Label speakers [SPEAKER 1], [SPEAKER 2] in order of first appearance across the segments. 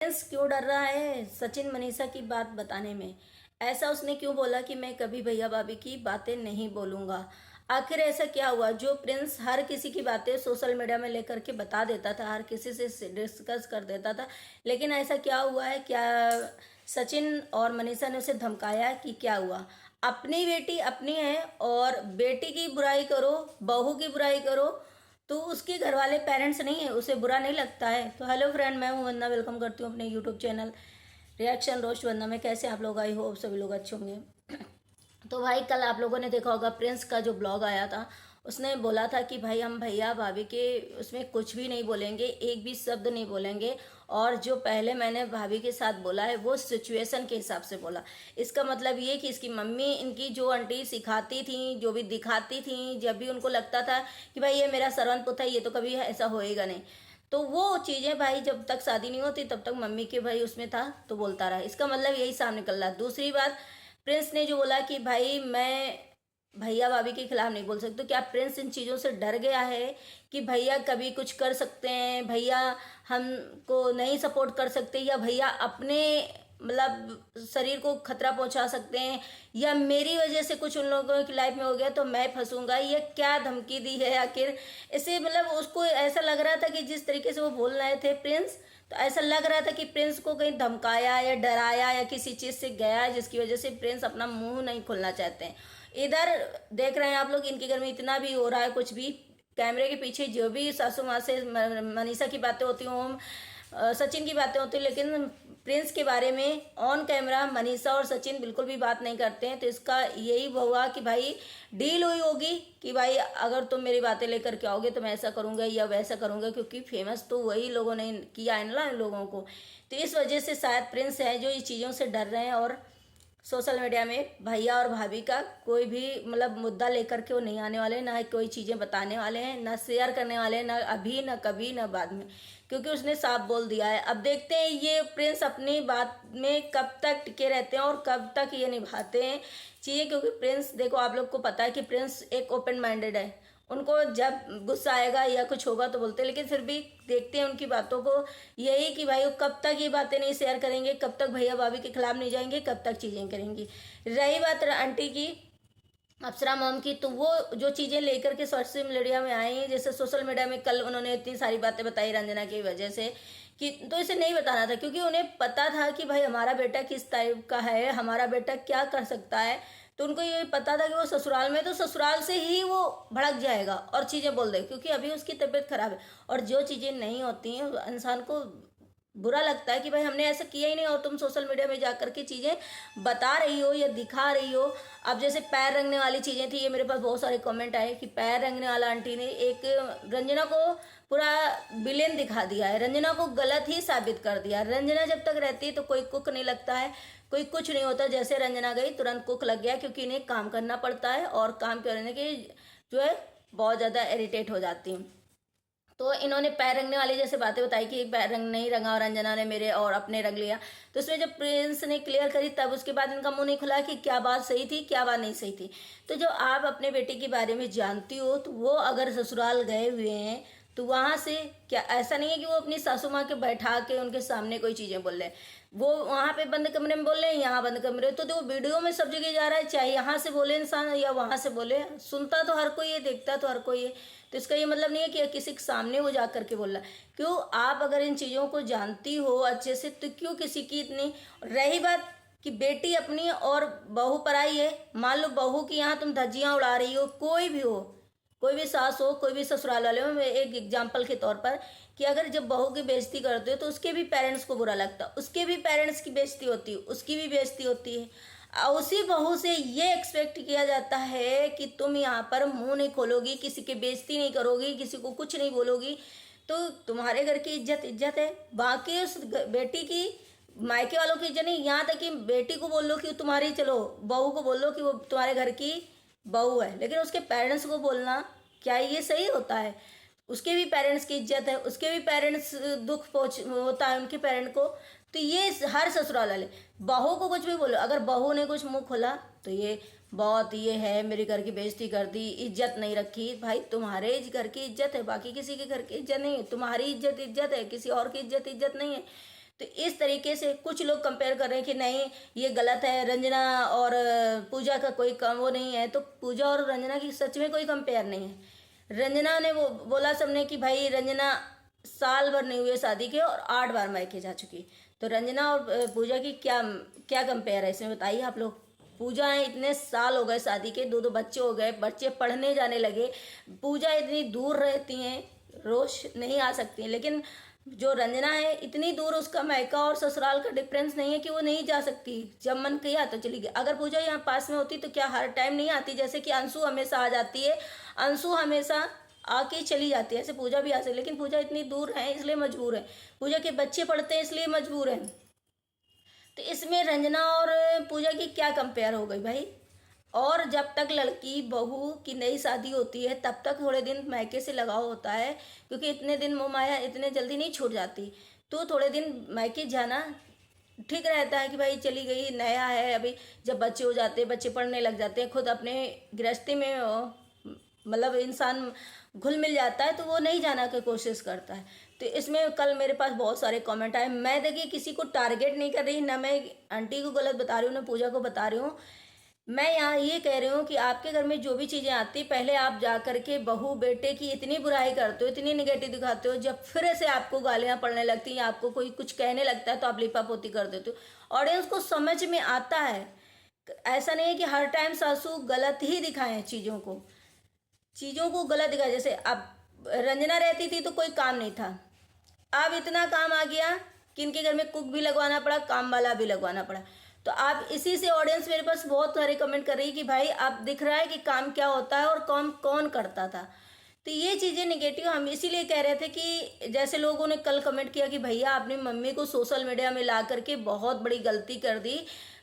[SPEAKER 1] Prince क्यों डर रहा है सचिन मनीषा की बात बताने में? ऐसा उसने क्यों बोला कि मैं कभी भैया भाभी की बातें नहीं बोलूंगा? आखिर ऐसा क्या हुआ जो प्रिंस हर किसी की बातें सोशल मीडिया में लेकर के बता देता था, हर किसी से डिस्कस कर देता था, लेकिन ऐसा क्या हुआ है? क्या सचिन और मनीषा ने उसे धमकाया कि क्या हुआ? अपनी बेटी अपनी है और बेटी की बुराई करो, बहू की बुराई करो तो उसके घर वाले पेरेंट्स नहीं है, उसे बुरा नहीं लगता है? तो हेलो फ्रेंड, मैं हूं वंदना, वेलकम करती हूं अपने यूट्यूब चैनल रिएक्शन रोस्ट वंदना में। कैसे आप लोग? आई होप सभी लोग अच्छे होंगे। तो भाई कल आप लोगों ने देखा होगा प्रिंस का जो ब्लॉग आया था, उसने बोला था कि भाई हम भैया भाभी के उसमें कुछ भी नहीं बोलेंगे, एक भी शब्द नहीं बोलेंगे, और जो पहले मैंने भाभी के साथ बोला है वो सिचुएशन के हिसाब से बोला। इसका मतलब ये कि इसकी मम्मी इनकी जो आंटी सिखाती थी, जो भी दिखाती थी, जब भी उनको लगता था कि भाई ये मेरा सरवन पुत है, ये तो कभी ऐसा होएगा नहीं, तो वो चीज़ें भाई जब तक शादी नहीं होती तब तक मम्मी के भाई उसमें था तो बोलता रहा। इसका मतलब यही सामने निकल रहा। दूसरी बात, प्रिंस ने जो बोला कि भाई मैं भैया भाभी के खिलाफ नहीं बोल सकते, तो क्या प्रिंस इन चीज़ों से डर गया है कि भैया कभी कुछ कर सकते हैं, भैया हमको नहीं सपोर्ट कर सकते, या भैया अपने मतलब शरीर को खतरा पहुंचा सकते हैं, या मेरी वजह से कुछ उन लोगों की लाइफ में हो गया तो मैं फंसूंगा? ये क्या धमकी दी है आखिर? इसे मतलब उसको ऐसा लग रहा था कि जिस तरीके से वो बोल रहे थे प्रिंस, तो ऐसा लग रहा था कि प्रिंस को कहीं धमकाया या डराया या किसी चीज़ से गया जिसकी वजह से प्रिंस अपना मुंह नहीं खोलना चाहते हैं। इधर देख रहे हैं आप लोग, इनके घर में इतना भी हो रहा है, कुछ भी कैमरे के पीछे जो भी सासू माँ से मनीषा की बातें होती हों, सचिन की बातें होती, लेकिन प्रिंस के बारे में ऑन कैमरा मनीषा और सचिन बिल्कुल भी बात नहीं करते हैं। तो इसका यही हुआ कि भाई डील हुई होगी कि भाई अगर तुम मेरी बातें लेकर के आओगे तो मैं ऐसा करूंगा या वैसा करूंगा, क्योंकि फेमस तो वही लोगों ने किया है ना इन लोगों को। तो इस वजह से शायद प्रिंस है जो इस चीज़ों से डर रहे हैं, और सोशल मीडिया में भैया और भाभी का कोई भी मतलब मुद्दा लेकर के वो नहीं आने वाले, ना कोई चीज़ें बताने वाले हैं, ना शेयर करने वाले हैं, ना अभी, ना कभी, ना बाद में, क्योंकि उसने साफ बोल दिया है। अब देखते हैं ये प्रिंस अपनी बात में कब तक टिके रहते हैं और कब तक ये निभाते हैं चीज़ें, क्योंकि प्रिंस, देखो आप लोग को पता है कि प्रिंस एक ओपन माइंडेड है। उनको जब गुस्सा आएगा या कुछ होगा तो बोलते हैं, लेकिन फिर भी देखते हैं उनकी बातों को, यही कि भाई वो कब तक ये बातें नहीं शेयर करेंगे, कब तक भैया भाभी के खिलाफ नहीं जाएंगे, कब तक चीज़ें करेंगी। रही बात आंटी की, अप्सरा मॉम की, तो वो जो चीज़ें लेकर के सोशल मीडिया में आई हैं, जैसे सोशल मीडिया में कल उन्होंने इतनी सारी बातें बताई रंजना की वजह से कि, तो इसे नहीं बताना था, क्योंकि उन्हें पता था कि भाई हमारा बेटा किस टाइप का है, हमारा बेटा क्या कर सकता है। तो उनको ये पता था कि वो ससुराल में, तो ससुराल से ही वो भड़क जाएगा और चीज़ें बोल दे, क्योंकि अभी उसकी तबीयत खराब है। और जो चीज़ें नहीं होती हैं इंसान को बुरा लगता है कि भाई हमने ऐसा किया ही नहीं और तुम सोशल मीडिया में जाकर के चीज़ें बता रही हो या दिखा रही हो। अब जैसे पैर रंगने वाली चीज़ें थी, ये मेरे पास बहुत सारे कमेंट आए कि पैर रंगने वाला आंटी ने एक रंजना को पूरा विलेन दिखा दिया है, रंजना को गलत ही साबित कर दिया। रंजना जब तक रहती है तो कोई कुक नहीं लगता है, कोई कुछ नहीं होता। जैसे रंजना गई तुरंत कुक लग गया, क्योंकि इन्हें काम करना पड़ता है और काम करने के जो है बहुत ज़्यादा इरिटेट हो जाती हूँ। तो इन्होंने पैर रंगने वाली जैसे बातें बताई कि पैर रंग नहीं रंगा और रंजना ने मेरे और अपने रंग लिया, तो उसमें जब प्रिंस ने क्लियर करी तब उसके बाद इनका मुंह नहीं खुला कि क्या बात सही थी क्या बात नहीं सही थी। तो जो आप अपने बेटे के बारे में जानती हो, तो वो अगर ससुराल गए हुए हैं तो वहां से क्या ऐसा नहीं है कि वो अपनी सासू माँ के बैठा के उनके सामने कोई चीज़ें बोल रहे हैं? वो वहां पे बंद कमरे में बोल रहे हैं, यहाँ बंद कमरे, तो वो वीडियो में सब जगह जा रहा है, चाहे यहाँ से बोले इंसान या वहां से बोले, सुनता तो हर कोई है, देखता तो हर कोई है। तो इसका ये मतलब नहीं है कि किसी के सामने वो जा करके बोल रहा है। क्यों? आप अगर इन चीज़ों को जानती हो अच्छे से तो क्यों किसी की इतनी? रही बात कि बेटी अपनी और बहू पराई है, मान लो बहू की यहाँ तुम धज्जियां उड़ा रही हो, कोई भी हो, कोई भी सास हो, कोई भी ससुराल वाले हो, मैं एक एग्जाम्पल के तौर पर, कि अगर जब बहू की बेइज्जती करते हो तो उसके भी पेरेंट्स को बुरा लगता है, उसके भी पेरेंट्स की बेइज्जती होती है, उसकी भी बेइज्जती होती है। उसी बहू से ये एक्सपेक्ट किया जाता है कि तुम यहाँ पर मुंह नहीं खोलोगी, किसी की बेइज्जती नहीं करोगी, किसी को कुछ नहीं बोलोगी, तो तुम्हारे घर की इज्जत इज्जत है, बाकी उस बेटी की मायके वालों की इज्जत नहीं। यहाँ तक कि बेटी को बोल लो कि तुम्हारी, चलो बहू को बोल लो कि वो तुम्हारे घर की बहू है, लेकिन उसके पेरेंट्स को बोलना क्या ये सही होता है? उसके भी पेरेंट्स की इज्जत है, उसके भी पेरेंट्स दुख पहुंच होता है उनके पेरेंट को। तो ये हर ससुराल वाले, बहू को कुछ भी बोलो, अगर बहू ने कुछ मुंह खोला तो ये बहुत ये है, मेरे घर की बेइज्जती कर दी, इज्जत नहीं रखी। भाई तुम्हारे घर की इज्जत है, बाकी किसी के घर की इज्जत नहीं है। तुम्हारी इज्जत इज्जत है, किसी और की इज्जत इज्जत नहीं है। तो इस तरीके से कुछ लोग कंपेयर कर रहे हैं कि नहीं ये गलत है, रंजना और पूजा का कोई कम वो नहीं है। तो पूजा और रंजना की सच में कोई कंपेयर नहीं है। रंजना ने वो बोला सबने कि भाई रंजना साल भर नहीं हुए शादी के और 8 बार मायके जा चुकी। तो रंजना और पूजा की क्या क्या कंपेयर है इसमें, बताइए आप लोग। पूजा है इतने साल हो गए शादी के, 2 2 बच्चे हो गए, बच्चे पढ़ने जाने लगे। पूजा इतनी दूर रहती हैं, रोज नहीं आ सकती हैं, लेकिन जो रंजना है इतनी दूर, उसका मायका और ससुराल का डिफरेंस नहीं है कि वो नहीं जा सकती। जब मन किया तो चली गई। अगर पूजा यहाँ पास में होती तो क्या हर टाइम नहीं आती? जैसे कि अंशु हमेशा आ जाती है, अंशु हमेशा आके चली जाती है, ऐसे पूजा भी आ सकती, लेकिन पूजा इतनी दूर है इसलिए मजबूर है। पूजा के बच्चे पढ़ते हैं इसलिए मजबूर है। तो इसमें रंजना और पूजा की क्या कंपेयर हो गई भाई। और जब तक लड़की बहू की नई शादी होती है तब तक थोड़े दिन मायके से लगाव होता है, क्योंकि इतने दिन मोह माया इतने जल्दी नहीं छूट जाती। तो थोड़े दिन मायके जाना ठीक रहता है कि भाई चली गई, नया है अभी। जब बच्चे हो जाते हैं, बच्चे पढ़ने लग जाते हैं, खुद अपने गृहस्थी में मतलब इंसान घुल मिल जाता है, तो वो नहीं जाना की कोशिश करता है। तो इसमें कल मेरे पास बहुत सारे कमेंट आए। मैं देखिए किसी को टारगेट नहीं कर रही, ना मैं आंटी को गलत बता रही हूँ, ना पूजा को बता रही हूँ। मैं यहाँ ये कह रही हूँ कि आपके घर में जो भी चीज़ें आती, पहले आप जा करके बहू बेटे की इतनी बुराई करते हो, इतनी निगेटिव दिखाते हो, जब फिर से आपको गालियाँ पड़ने लगती हैं, आपको कोई कुछ कहने लगता है तो आप लिपापोती कर देते हो। ऑडियंस को समझ में आता है। ऐसा नहीं है कि हर टाइम सासू गलत ही दिखाएं चीज़ों को गलत दिखाएं। जैसे अब रंजना रहती थी तो कोई काम नहीं था, अब इतना काम आ गया कि इनके घर में कुक भी लगवाना पड़ा, काम वाला भी लगवाना पड़ा। तो आप इसी से ऑडियंस मेरे पास बहुत सारे कमेंट कर रही है कि भाई अब दिख रहा है कि काम क्या होता है और काम कौन करता था। तो ये चीज़ें निगेटिव हम इसीलिए कह रहे थे कि जैसे लोगों ने कल कमेंट किया कि भैया आपने मम्मी को सोशल मीडिया में ला करके बहुत बड़ी गलती कर दी,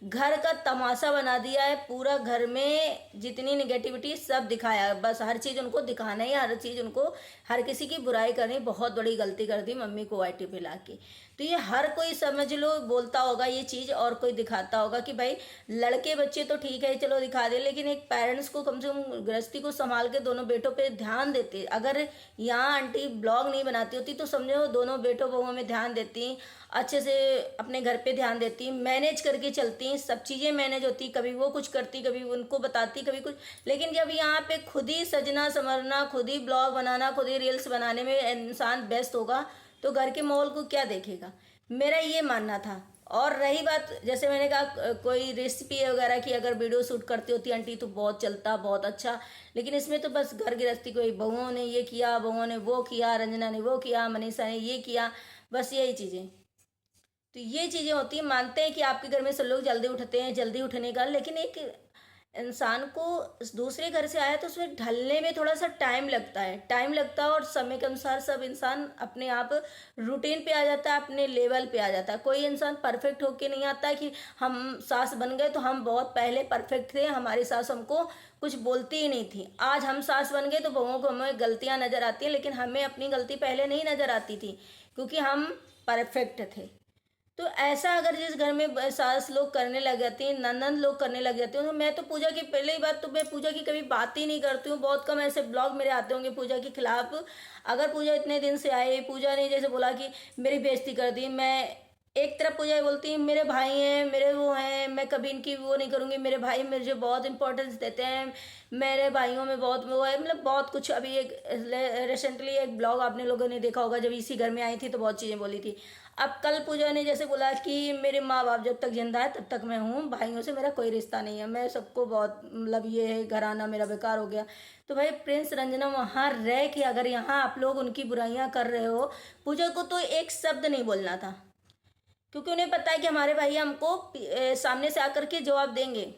[SPEAKER 1] घर का तमाशा बना दिया है, पूरा घर में जितनी निगेटिविटी सब दिखाया, बस हर चीज़ उनको दिखाना ही, हर चीज़ उनको, हर किसी की बुराई करनी, बहुत बड़ी गलती कर दी मम्मी को वाईटी पे ला के। तो ये हर कोई समझ लो बोलता होगा ये चीज़, और कोई दिखाता होगा कि भाई लड़के बच्चे तो ठीक है चलो दिखा दे, लेकिन एक पेरेंट्स को कम से कम गृहस्थी को संभाल के दोनों बेटों पे ध्यान देते। अगर यहाँ आंटी ब्लॉग नहीं बनाती होती तो समझो दोनों बेटों बहुओं में ध्यान देती, अच्छे से अपने घर पे ध्यान देती, मैनेज करके चलती, सब चीज़ें मैनेज होती, कभी वो कुछ करती, कभी उनको बताती, कभी कुछ। लेकिन जब यहाँ पे खुद ही सजना संवरना, खुद ही ब्लॉग बनाना, खुद ही रील्स बनाने में इंसान व्यस्त होगा तो घर के माहौल को क्या देखेगा, मेरा ये मानना था। और रही बात, जैसे मैंने कहा कोई रेसिपी वगैरह की अगर वीडियो शूट करती होती आंटी तो बहुत चलता, बहुत अच्छा। लेकिन इसमें तो बस घर गृहस्थी, कोई बहुओं ने ये किया, बहुओं ने वो किया, रंजना ने वो किया, मनीषा ने ये किया, बस यही चीज़ें। तो ये चीज़ें होती हैं। मानते हैं कि आपके घर में सब लोग जल्दी उठते हैं, जल्दी उठने का, लेकिन एक इंसान को दूसरे घर से आया तो उसमें ढलने में थोड़ा सा टाइम लगता है, और समय के अनुसार सब इंसान अपने आप रूटीन पे आ जाता है, अपने लेवल पे आ जाता है। कोई इंसान परफेक्ट होके नहीं आता है कि हम सास बन गए तो हम बहुत पहले परफेक्ट थे, हमारी सास हमको कुछ बोलती ही नहीं थी। आज हम सास बन गए तो बहुओं को हमें गलतियां नज़र आती हैं, लेकिन हमें अपनी गलती पहले नहीं नज़र आती थी क्योंकि हम परफेक्ट थे। तो ऐसा अगर जिस घर में सास लोग करने लग जाती हैं, ननद लोग करने लग जाते हैं, तो मैं तो पूजा की, पहले ही बात तो मैं पूजा की कभी बात ही नहीं करती हूँ। बहुत कम ऐसे ब्लॉग मेरे आते होंगे पूजा के खिलाफ। अगर पूजा इतने दिन से आए, पूजा ने जैसे बोला कि मेरी बेइज्जती कर दी, मैं एक तरफ पूजा ये बोलती है मेरे भाई हैं, मेरे वो हैं, मैं कभी इनकी वो नहीं करूँगी, मेरे भाई मुझे बहुत इंपॉर्टेंस देते हैं, मेरे भाइयों में बहुत वो है, मतलब बहुत कुछ। अभी एक रिसेंटली एक ब्लॉग आपने लोगों ने देखा होगा, जब इसी घर में आई थी तो बहुत चीज़ें बोली थी। अब कल पूजा ने जैसे बोला कि मेरे माँ बाप जब तक जिंदा है तब तक मैं हूँ, भाइयों से मेरा कोई रिश्ता नहीं है, मैं सबको बहुत मतलब ये है, घराना मेरा बेकार हो गया। तो भाई प्रिंस रंजना वहाँ रह के अगर यहाँ आप लोग उनकी बुराइयाँ कर रहे हो, पूजा को तो एक शब्द नहीं बोलना था, क्योंकि उन्हें पता है कि हमारे भाई हमको सामने से आकर के जवाब देंगे।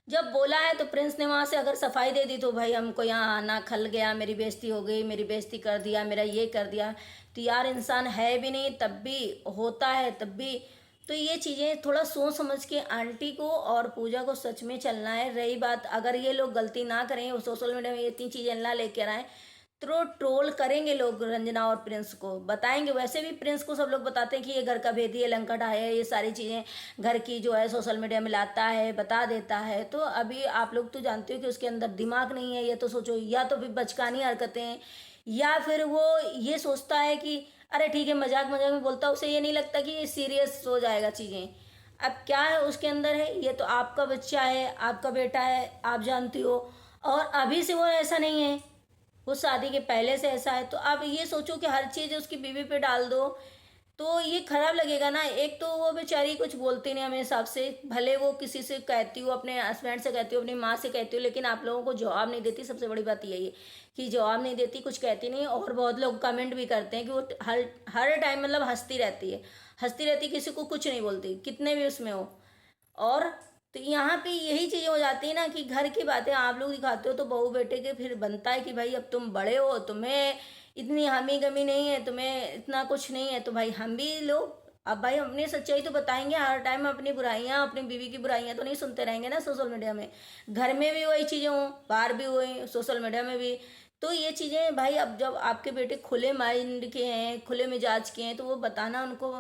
[SPEAKER 1] जब बोला है तो प्रिंस ने वहाँ से अगर सफाई दे दी तो भाई हमको यहाँ आना खल गया, मेरी बेइज्जती हो गई, मेरी बेइज्जती कर दिया, मेरा ये कर दिया। तो यार इंसान है भी नहीं तब भी होता है, तब भी। तो ये चीज़ें थोड़ा सोच समझ के आंटी को और पूजा को सच में चलना है। रही बात अगर ये लोग गलती ना करें और सोशल मीडिया में ये इतनी चीज़ें ना लेकर आए तो ट्रोल करेंगे लोग, रंजना और प्रिंस को बताएंगे। वैसे भी प्रिंस को सब लोग बताते हैं कि ये घर का भेदी है, लंकड़ा है, ये सारी चीज़ें घर की जो है सोशल मीडिया में लाता है, बता देता है। तो अभी आप लोग तो जानते हो कि उसके अंदर दिमाग नहीं है। ये तो सोचो, या तो फिर बचकानी हरकतें हैं, या फिर वो ये सोचता है कि अरे ठीक है, मजाक मजाक में बोलता, उसे ये नहीं लगता कि ये सीरियस हो जाएगा चीज़ें। अब क्या है उसके अंदर है, ये तो आपका बच्चा है, आपका बेटा है, आप जानती हो। और अभी से वो ऐसा नहीं है, वो शादी के पहले से ऐसा है। तो आप ये सोचो कि हर चीज़ उसकी बीवी पे डाल दो, तो ये खराब लगेगा ना। एक तो वो बेचारी कुछ बोलती नहीं हमें हिसाब से, भले वो किसी से कहती हो, अपने हस्बैंड से कहती हो, अपनी माँ से कहती हो, लेकिन आप लोगों को जवाब नहीं देती। सबसे बड़ी बात यही है कि जवाब नहीं देती, कुछ कहती नहीं। और बहुत लोग कमेंट भी करते हैं कि वो हर हर टाइम मतलब हंसती रहती है, हंसती रहती, किसी को कुछ नहीं बोलती, कितने भी उसमें हो। और तो यहाँ पे यही चीज़ें हो जाती है ना कि घर की बातें आप लोग दिखाते हो, तो बहू बेटे के फिर बनता है कि भाई अब तुम बड़े हो, तुम्हें इतनी हामी गमी नहीं है, तुम्हें इतना कुछ नहीं है, तो भाई हम भी लो। अब भाई हम अपनी सच्चाई तो बताएंगे, हर टाइम अपनी बुराइयां, अपनी बीवी की बुराइयां तो नहीं सुनते रहेंगे ना सोशल मीडिया में। घर में भी वही चीज़ें हों, बाहर भी वही, सोशल मीडिया में भी। तो ये चीज़ें भाई, अब जब आपके बेटे खुले माइंड के हैं, खुले मिजाज के हैं, तो वो बताना उनको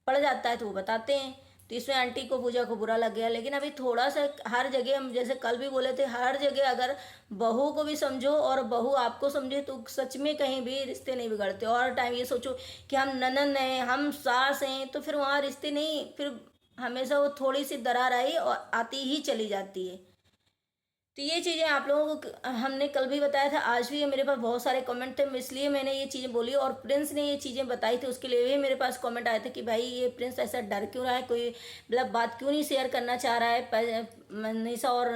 [SPEAKER 1] पड़ जाता है, तो वो बताते हैं। तो इसमें आंटी को, पूजा को बुरा लग गया। लेकिन अभी थोड़ा सा हर जगह, हम जैसे कल भी बोले थे, हर जगह अगर बहू को भी समझो और बहू आपको समझे, तो सच में कहीं भी रिश्ते नहीं बिगड़ते। और टाइम ये सोचो कि हम ननन हैं, हम सास हैं, तो फिर वहाँ रिश्ते नहीं, फिर हमेशा वो थोड़ी सी दरार आई और आती ही चली जाती है। तो ये चीज़ें आप लोगों को हमने कल भी बताया था, आज भी मेरे पास बहुत सारे कमेंट थे, इसलिए मैंने ये चीज़ें बोली। और प्रिंस ने ये चीज़ें बताई थी, उसके लिए भी मेरे पास कमेंट आए थे कि भाई ये प्रिंस ऐसा डर क्यों रहा है, कोई मतलब बात क्यों नहीं शेयर करना चाह रहा है मनीषा और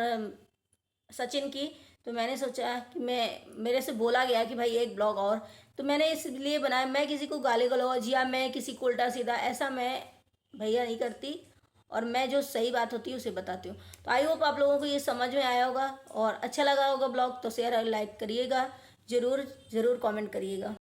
[SPEAKER 1] सचिन की। तो मैंने सोचा कि मेरे से बोला गया कि भाई एक ब्लॉग और, तो मैंने इसलिए बनाया। मैं किसी को गाली गलौज या मैं किसी को उल्टा सीधा ऐसा मैं भैया नहीं करती, और मैं जो सही बात होती है उसे बताती हूँ। तो आई होप आप लोगों को ये समझ में आया होगा, और अच्छा लगा होगा ब्लॉग, तो शेयर और लाइक करिएगा, ज़रूर ज़रूर कमेंट करिएगा।